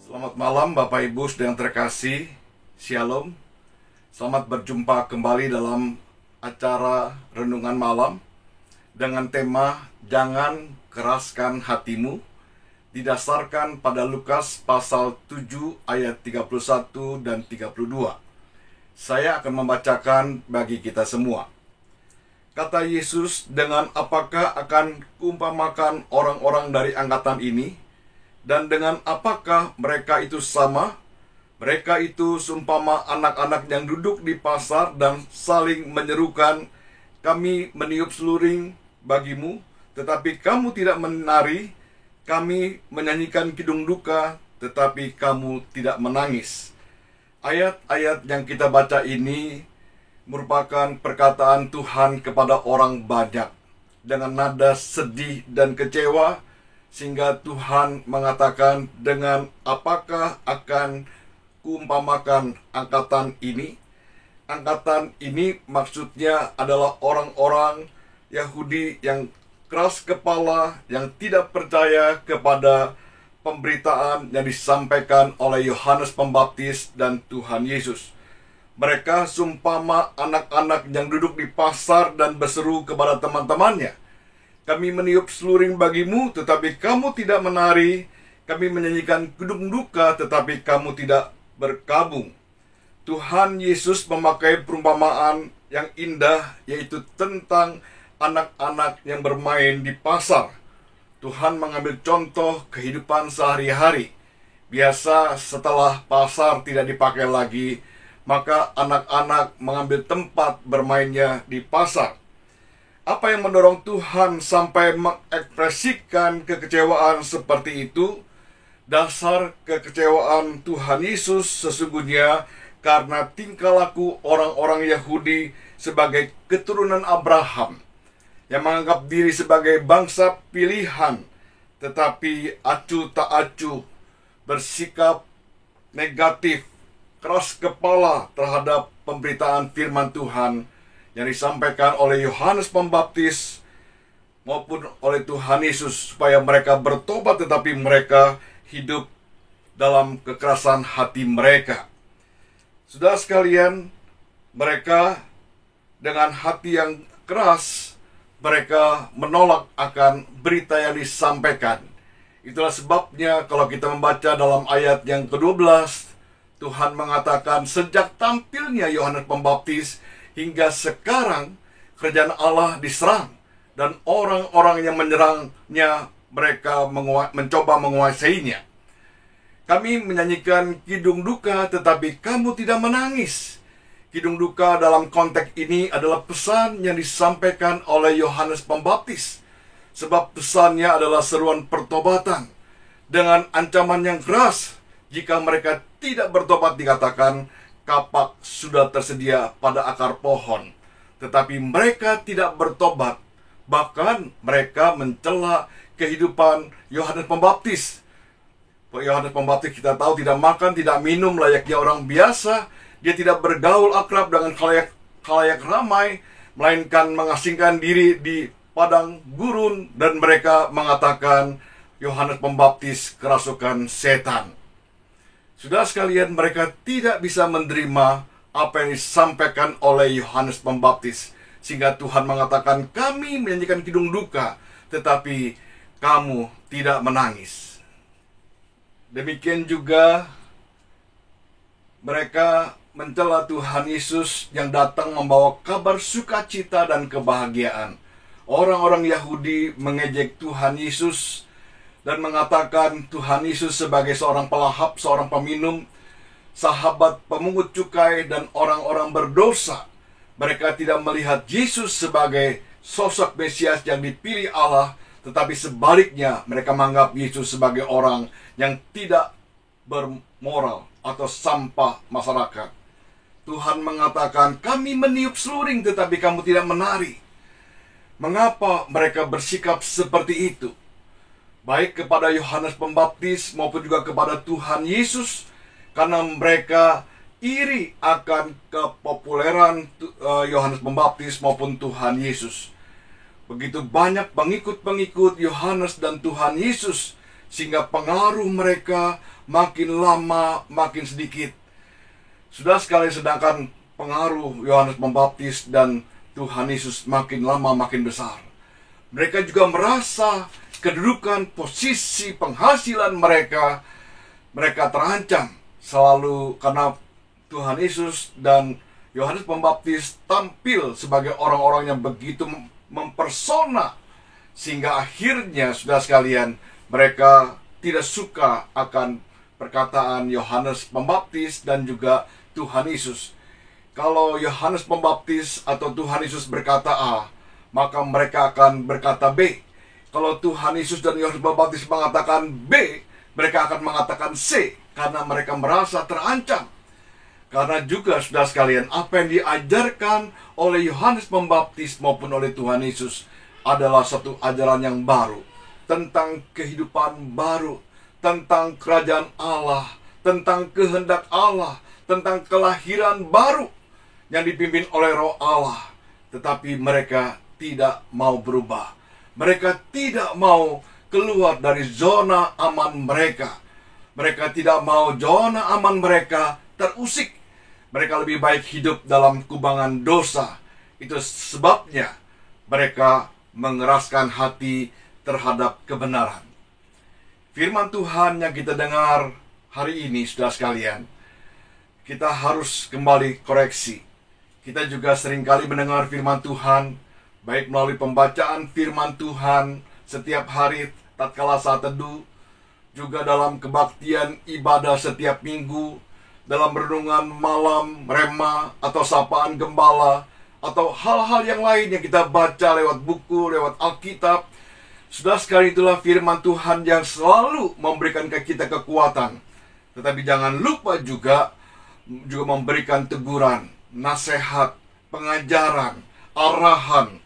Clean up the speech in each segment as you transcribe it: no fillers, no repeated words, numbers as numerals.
Selamat malam Bapak Ibu yang terkasih, Shalom. Selamat berjumpa kembali dalam acara Renungan Malam dengan tema Jangan Keraskan Hatimu, didasarkan pada Lukas pasal 7 ayat 31 dan 32. Saya akan membacakan bagi kita semua. Kata Yesus, dengan apakah akan kuumpamakan orang-orang dari angkatan ini? Dan dengan apakah mereka itu sama? Mereka itu seumpama anak-anak yang duduk di pasar dan saling menyerukan, kami meniup seluring bagimu, tetapi kamu tidak menari, kami menyanyikan kidung duka, tetapi kamu tidak menangis. Ayat-ayat yang kita baca ini merupakan perkataan Tuhan kepada orang banyak dengan nada sedih dan kecewa, sehingga Tuhan mengatakan, dengan apakah akan kuumpamakan angkatan ini? Angkatan ini maksudnya adalah orang-orang Yahudi yang keras kepala, yang tidak percaya kepada pemberitaan yang disampaikan oleh Yohanes Pembaptis dan Tuhan Yesus. Mereka seumpama anak-anak yang duduk di pasar dan berseru kepada teman-temannya, kami meniup seluring bagimu, tetapi kamu tidak menari. Kami menyanyikan kidung duka, tetapi kamu tidak berkabung. Tuhan Yesus memakai perumpamaan yang indah, yaitu tentang anak-anak yang bermain di pasar. Tuhan mengambil contoh kehidupan sehari-hari. Biasa setelah pasar tidak dipakai lagi, maka anak-anak mengambil tempat bermainnya di pasar. Apa yang mendorong Tuhan sampai mengekspresikan kekecewaan seperti itu? Dasar kekecewaan Tuhan Yesus sesungguhnya karena tingkah laku orang-orang Yahudi sebagai keturunan Abraham, yang menganggap diri sebagai bangsa pilihan, tetapi acuh tak acuh, bersikap negatif, keras kepala terhadap pemberitaan firman Tuhan yang disampaikan oleh Yohanes Pembaptis maupun oleh Tuhan Yesus, supaya mereka bertobat, tetapi mereka hidup dalam kekerasan hati mereka. Saudara sekalian, mereka dengan hati yang keras, mereka menolak akan berita yang disampaikan. Itulah sebabnya kalau kita membaca dalam ayat yang ke-12, Tuhan mengatakan, sejak tampilnya Yohanes Pembaptis hingga sekarang kerajaan Allah diserang, dan orang-orang yang menyerangnya mereka mencoba menguasainya. Kami menyanyikan kidung duka, tetapi kamu tidak menangis. Kidung duka dalam konteks ini adalah pesan yang disampaikan oleh Yohanes Pembaptis, sebab pesannya adalah seruan pertobatan dengan ancaman yang keras. Jika mereka tidak bertobat, dikatakan kapak sudah tersedia pada akar pohon. Tetapi mereka tidak bertobat. Bahkan mereka mencela kehidupan Yohanes Pembaptis. Yohanes Pembaptis kita tahu tidak makan, tidak minum layaknya orang biasa. Dia tidak bergaul akrab dengan khalayak ramai, melainkan mengasingkan diri di padang gurun. Dan mereka mengatakan Yohanes Pembaptis kerasukan setan. Saudara sekalian, mereka tidak bisa menerima apa yang disampaikan oleh Yohanes Pembaptis, sehingga Tuhan mengatakan, kami menyanyikan kidung duka, tetapi kamu tidak menangis. Demikian juga mereka mencela Tuhan Yesus yang datang membawa kabar sukacita dan kebahagiaan. Orang-orang Yahudi mengejek Tuhan Yesus dan mengatakan Tuhan Yesus sebagai seorang pelahap, seorang peminum, sahabat pemungut cukai, dan orang-orang berdosa. Mereka tidak melihat Yesus sebagai sosok Mesias yang dipilih Allah, tetapi sebaliknya mereka menganggap Yesus sebagai orang yang tidak bermoral atau sampah masyarakat. Tuhan mengatakan, kami meniup seluring tetapi kamu tidak menari. Mengapa mereka bersikap seperti itu? Baik kepada Yohanes Pembaptis maupun juga kepada Tuhan Yesus, karena mereka iri akan kepopuleran Yohanes Pembaptis maupun Tuhan Yesus. Begitu banyak pengikut-pengikut Yohanes dan Tuhan Yesus, sehingga pengaruh mereka makin lama makin sedikit. Sudah sekali, sedangkan pengaruh Yohanes Pembaptis dan Tuhan Yesus makin lama makin besar. Mereka juga merasa kedudukan posisi penghasilan mereka terancam selalu karena Tuhan Yesus dan Yohanes Pembaptis tampil sebagai orang-orang yang begitu mempersona, sehingga akhirnya, sudah sekalian, mereka tidak suka akan perkataan Yohanes Pembaptis dan juga Tuhan Yesus. Kalau Yohanes Pembaptis atau Tuhan Yesus berkata A, maka mereka akan berkata B. Kalau Tuhan Yesus dan Yohanes Pembaptis mengatakan B, mereka akan mengatakan C, karena mereka merasa terancam. Karena juga, sudah sekalian, apa yang diajarkan oleh Yohanes Pembaptis maupun oleh Tuhan Yesus adalah satu ajaran yang baru, tentang kehidupan baru, tentang kerajaan Allah, tentang kehendak Allah, tentang kelahiran baru yang dipimpin oleh Roh Allah. Tetapi mereka tidak mau berubah. Mereka tidak mau keluar dari zona aman mereka. Mereka tidak mau zona aman mereka terusik. Mereka lebih baik hidup dalam kubangan dosa. Itu sebabnya mereka mengeraskan hati terhadap kebenaran. Firman Tuhan yang kita dengar hari ini, sudah sekalian, kita harus kembali koreksi. Kita juga seringkali mendengar firman Tuhan, baik melalui pembacaan firman Tuhan setiap hari tatkala saat teduh, juga dalam kebaktian ibadah setiap minggu, dalam renungan malam, rema, atau sapaan gembala, atau hal-hal yang lain yang kita baca lewat buku, lewat Alkitab. Sudah sekali, itulah firman Tuhan yang selalu memberikan ke kita kekuatan. Tetapi jangan lupa juga memberikan teguran, nasihat, pengajaran, arahan,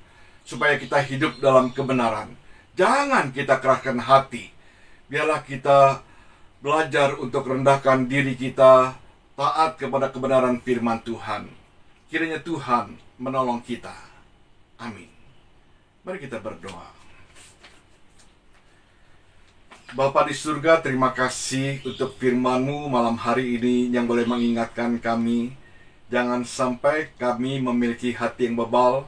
supaya kita hidup dalam kebenaran. Jangan kita kerahkan hati. Biarlah kita belajar untuk rendahkan diri kita, taat kepada kebenaran firman Tuhan. Kiranya Tuhan menolong kita. Amin. Mari kita berdoa. Bapa di surga, terima kasih untuk firman-Mu malam hari ini yang boleh mengingatkan kami. Jangan sampai kami memiliki hati yang bebal,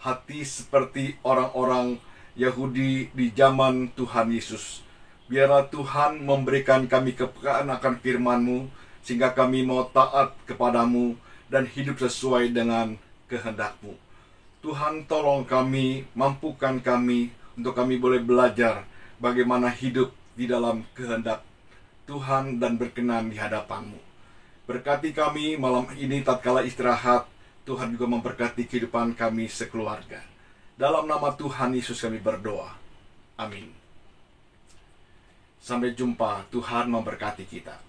hati seperti orang-orang Yahudi di zaman Tuhan Yesus. Biarlah Tuhan memberikan kami kepekaan akan firman-Mu, sehingga kami mau taat kepadamu dan hidup sesuai dengan kehendak-Mu. Tuhan, tolong kami, mampukan kami untuk kami boleh belajar bagaimana hidup di dalam kehendak Tuhan dan berkenan di hadapan-Mu. Berkati kami malam ini tatkala istirahat. Tuhan juga memberkati kehidupan kami sekeluarga. Dalam nama Tuhan Yesus kami berdoa. Amin. Sampai jumpa. Tuhan memberkati kita.